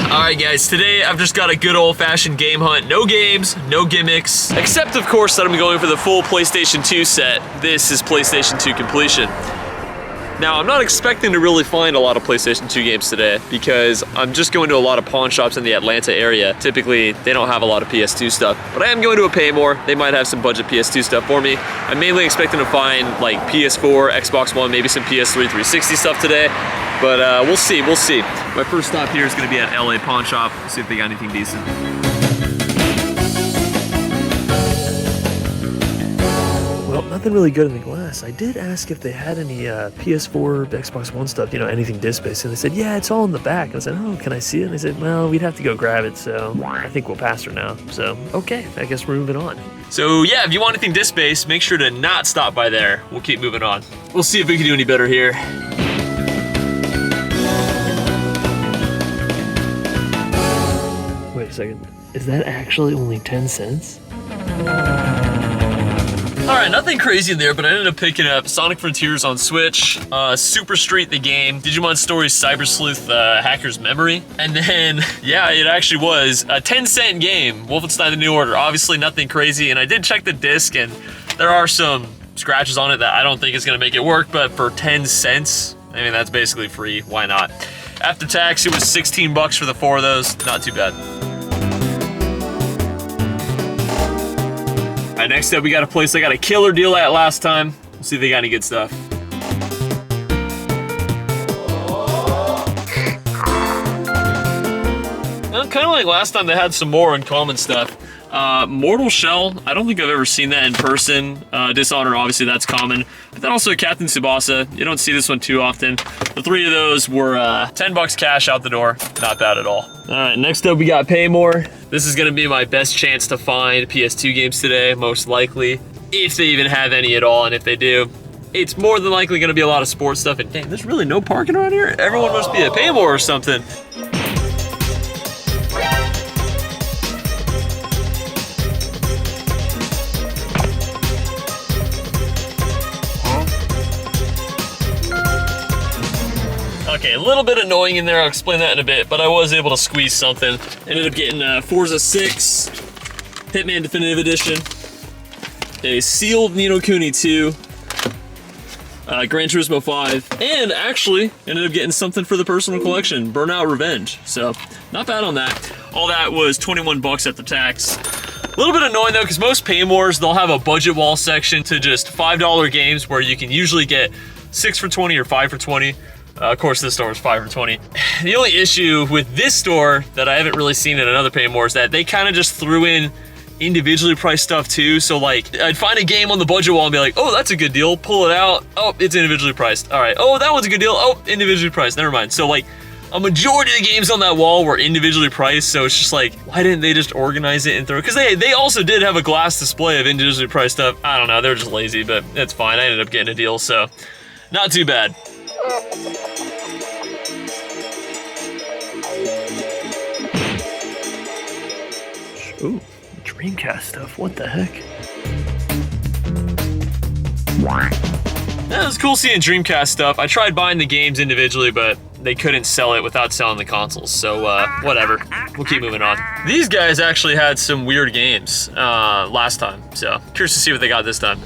Alright guys, today I've just got a good old-fashioned game hunt. No games, no gimmicks, except of course that I'm going for the full PlayStation 2 set. This is PlayStation 2 completion. Now, I'm not expecting to really find a lot of PlayStation 2 games today because I'm just going to a lot of pawn shops in the Atlanta area. Typically, they don't have a lot of PS2 stuff, but I am going to a Paymore. They might have some budget PS2 stuff for me. I'm mainly expecting to find like PS4, Xbox One, maybe some PS3 360 stuff today, but we'll see, we'll see. My first stop here is gonna be at LA Pawn Shop. See if they got anything decent. Well, nothing really good in the glass. I did ask if they had any PS4, Xbox One stuff, you know, anything disc-based, and they said, yeah, it's all in the back. And I said, oh, can I see it? And they said, well, we'd have to go grab it, so I think we'll pass her now. So, okay, I guess we're moving on. So yeah, if you want anything disc-based, make sure to not stop by there. We'll keep moving on. We'll see if we can do any better here. Wait a second. Is that actually only 10 cents? Alright, nothing crazy in there, but I ended up picking up Sonic Frontiers on Switch, Super Street the game, Digimon Stories Cyber Sleuth Hacker's Memory, and then, yeah, it actually was a 10-cent game, Wolfenstein The New Order. Obviously nothing crazy, and I did check the disc, and there are some scratches on it that I don't think is going to make it work, but for 10 cents, I mean, that's basically free. Why not? After tax, it was 16 bucks for the 4 of those. Not too bad. All right, next up, we got a place I got a killer deal at last time. We'll see if they got any good stuff. Well, kind of like last time, they had some more uncommon stuff. Mortal Shell, I don't think I've ever seen that in person. Dishonored, obviously, that's common. But then also Captain Tsubasa. You don't see this one too often. The 3 of those were 10 bucks cash out the door. Not bad at all. All right, next up we got Paymore. This is gonna be my best chance to find PS2 games today, most likely. If they even have any at all, and if they do, it's more than likely gonna be a lot of sports stuff. And dang, there's really no parking around here? Everyone must be at Paymore or something. Okay, a little bit annoying in there, I'll explain that in a bit, but I was able to squeeze something. Ended up getting Forza 6, Hitman Definitive Edition, a sealed Ni no Kuni 2, Gran Turismo 5, and actually ended up getting something for the personal collection, Burnout Revenge. So, not bad on that. All that was 21 bucks after tax. A little bit annoying though, because most Paymores, they'll have a budget wall section to just $5 games where you can usually get 6 for 20 or 5 for 20. Of course, this store is 5 for 20. The only issue with this store that I haven't really seen in another Paymore is that they kind of just threw in individually priced stuff too. So like, I'd find a game on the budget wall and be like, oh, that's a good deal. Pull it out. Oh, it's individually priced. All right. Oh, that one's a good deal. Oh, individually priced. Never mind. So like, a majority of the games on that wall were individually priced. So it's just like, why didn't they just organize it and throw it? Because they also did have a glass display of individually priced stuff. I don't know. They were just lazy, but it's fine. I ended up getting a deal. So not too bad. Ooh, Dreamcast stuff, what the heck? Yeah, it was cool seeing Dreamcast stuff. I tried buying the games individually, but they couldn't sell it without selling the consoles, so whatever. We'll keep moving on. These guys actually had some weird games last time, so curious to see what they got this time.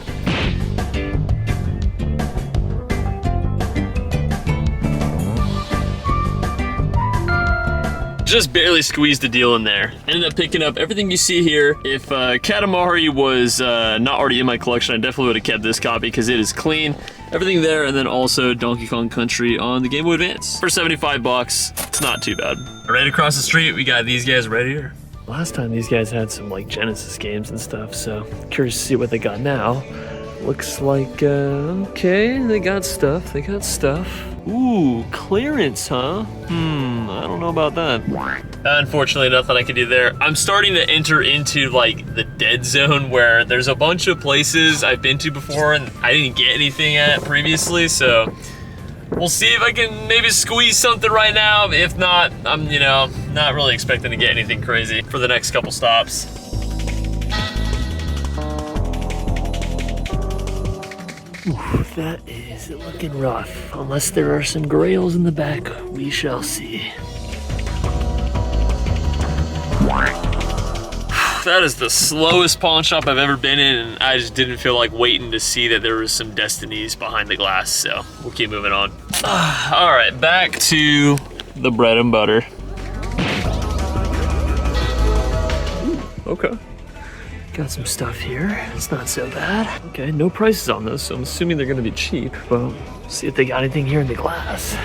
Just barely squeezed a deal in there. Ended up picking up everything you see here. If Katamari was not already in my collection, I definitely would have kept this copy because it is clean. Everything there, and then also Donkey Kong Country on the Game Boy Advance. For 75 bucks, it's not too bad. Right across the street, we got these guys right here. Last time these guys had some like Genesis games and stuff, so curious to see what they got now. Looks like, okay, they got stuff, Ooh, clearance, huh? I don't know about that. Unfortunately, nothing I can do there. I'm starting to enter into like the dead zone where there's a bunch of places I've been to before and I didn't get anything at previously, so we'll see if I can maybe squeeze something right now. If not, I'm, you know, not really expecting to get anything crazy for the next couple stops. Ooh, that is looking rough. Unless there are some grails in the back, we shall see. that is the slowest pawn shop I've ever been in, and I just didn't feel like waiting to see that there was some destinies behind the glass, so we'll keep moving on. All right, back to the bread and butter. Okay. Got some stuff here. It's not so bad. Okay, no prices on those, so I'm assuming they're gonna be cheap. Well, see if they got anything here in the glass.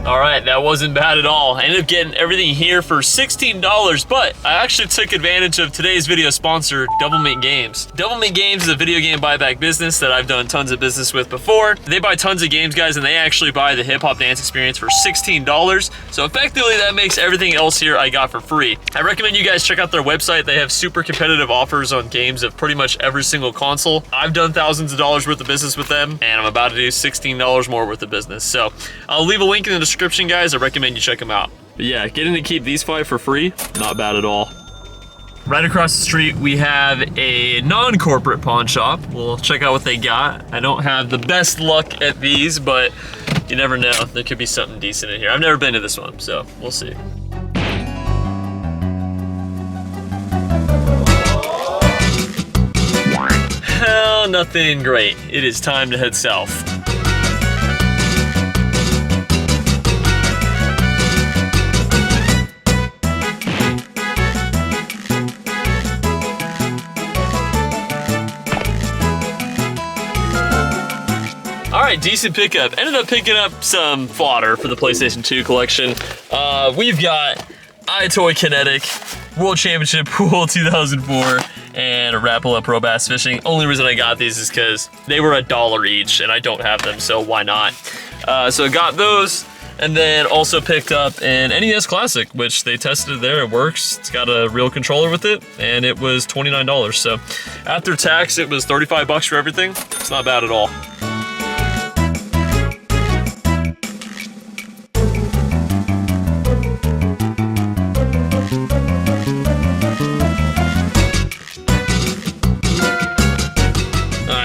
All right, that wasn't bad at all. I ended up getting everything here for $16, but I actually took advantage of today's video sponsor, Doublemint Games. Doublemint Games is a video game buyback business that I've done tons of business with before. They buy tons of games, guys, and they actually buy the hip hop dance experience for $16. So effectively, that makes everything else here I got for free. I recommend you guys check out their website. They have super competitive offers on games of pretty much every single console. I've done thousands of dollars worth of business with them, and I'm about to do $16 more worth of business. So I'll leave a link in the description, guys. I recommend you check them out. But yeah, getting to keep these 5 for free, not bad at all. Right across the street, we have a non-corporate pawn shop. We'll check out what they got. I don't have the best luck at these, but you never know. There could be something decent in here. I've never been to this one, so we'll see. Hell, nothing great. It is time to head south. All right, decent pickup. Ended up picking up some fodder for the PlayStation 2 collection. We've got iToy Kinetic, World Championship Pool 2004, and a Rapala Pro Bass Fishing. Only reason I got these is because they were $1 each, and I don't have them, so why not? So I got those, and then also picked up an NES Classic, which they tested there. It works. It's got a real controller with it, and it was $29. So after tax, it was 35 bucks for everything. It's not bad at all.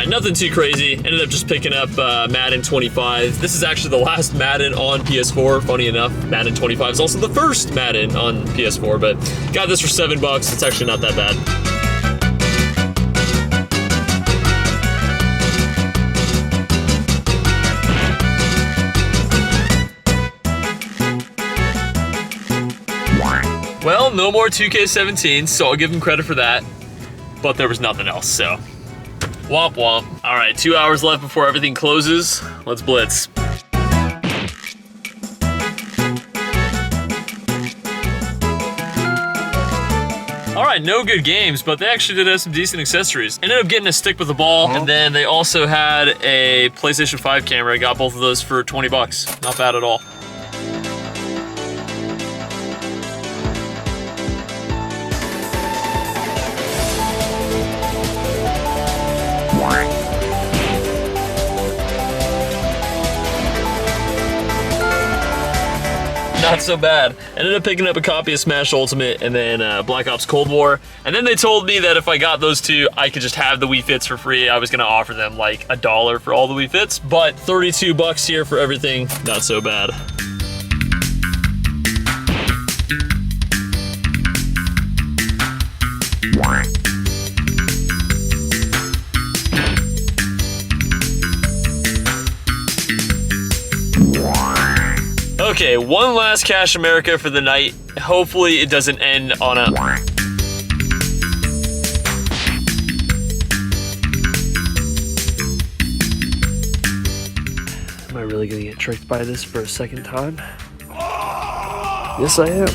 Nothing too crazy. Ended up just picking up Madden 25. This is actually the last Madden on PS4. Funny enough, Madden 25 is also the first Madden on PS4, but got this for $7. It's actually not that bad. Well, no more 2K17, so I'll give them credit for that, but there was nothing else, so. Womp womp. All right, 2 hours left before everything closes. Let's blitz. All right, no good games, but they actually did have some decent accessories. Ended up getting a stick with a ball, and then they also had a PlayStation 5 camera. I got both of those for 20 bucks. Not bad at all. Not so bad. Ended up picking up a copy of Smash Ultimate and then Black Ops Cold War. And then they told me that if I got those two, I could just have the Wii Fits for free. I was gonna offer them like $1 for all the Wii Fits, but 32 bucks here for everything, not so bad. Okay, one last Cash America for the night. Hopefully it doesn't end on a... Am I really gonna get tricked by this for a second time? Yes, I am.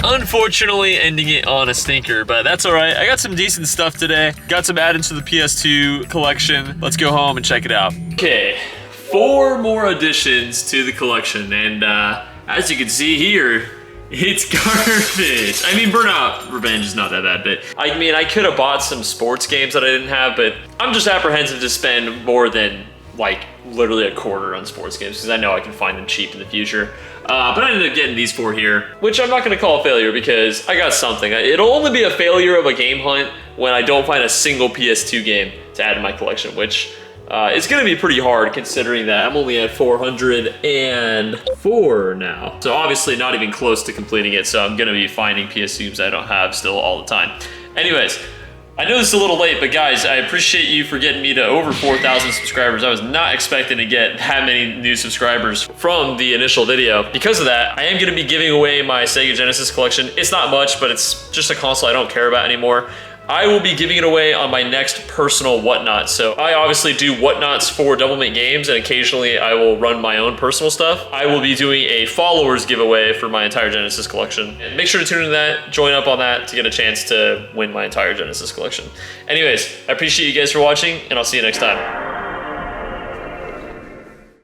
Unfortunately, ending it on a stinker, but that's all right. I got some decent stuff today. Got some add-ins to the PS2 collection. Let's go home and check it out. Okay, 4 more additions to the collection, and as you can see here, it's garbage. I mean, Burnout Revenge is not that bad, but I mean, I could have bought some sports games that I didn't have, but I'm just apprehensive to spend more than like literally a quarter on sports games because I know I can find them cheap in the future. But I ended up getting these 4 here, which I'm not gonna call a failure because I got something. It'll only be a failure of a game hunt when I don't find a single PS2 game to add to my collection, which It's gonna be pretty hard considering that I'm only at 404 now. So obviously not even close to completing it, so I'm gonna be finding PSUs I don't have still all the time. Anyways, I know this is a little late, but guys, I appreciate you for getting me to over 4,000 subscribers. I was not expecting to get that many new subscribers from the initial video. Because of that, I am gonna be giving away my Sega Genesis collection. It's not much, but it's just a console I don't care about anymore. I will be giving it away on my next personal whatnot. So I obviously do whatnots for Doublemint Games, and occasionally I will run my own personal stuff. I will be doing a followers giveaway for my entire Genesis collection. And make sure to tune into that, join up on that to get a chance to win my entire Genesis collection. Anyways, I appreciate you guys for watching, and I'll see you next time.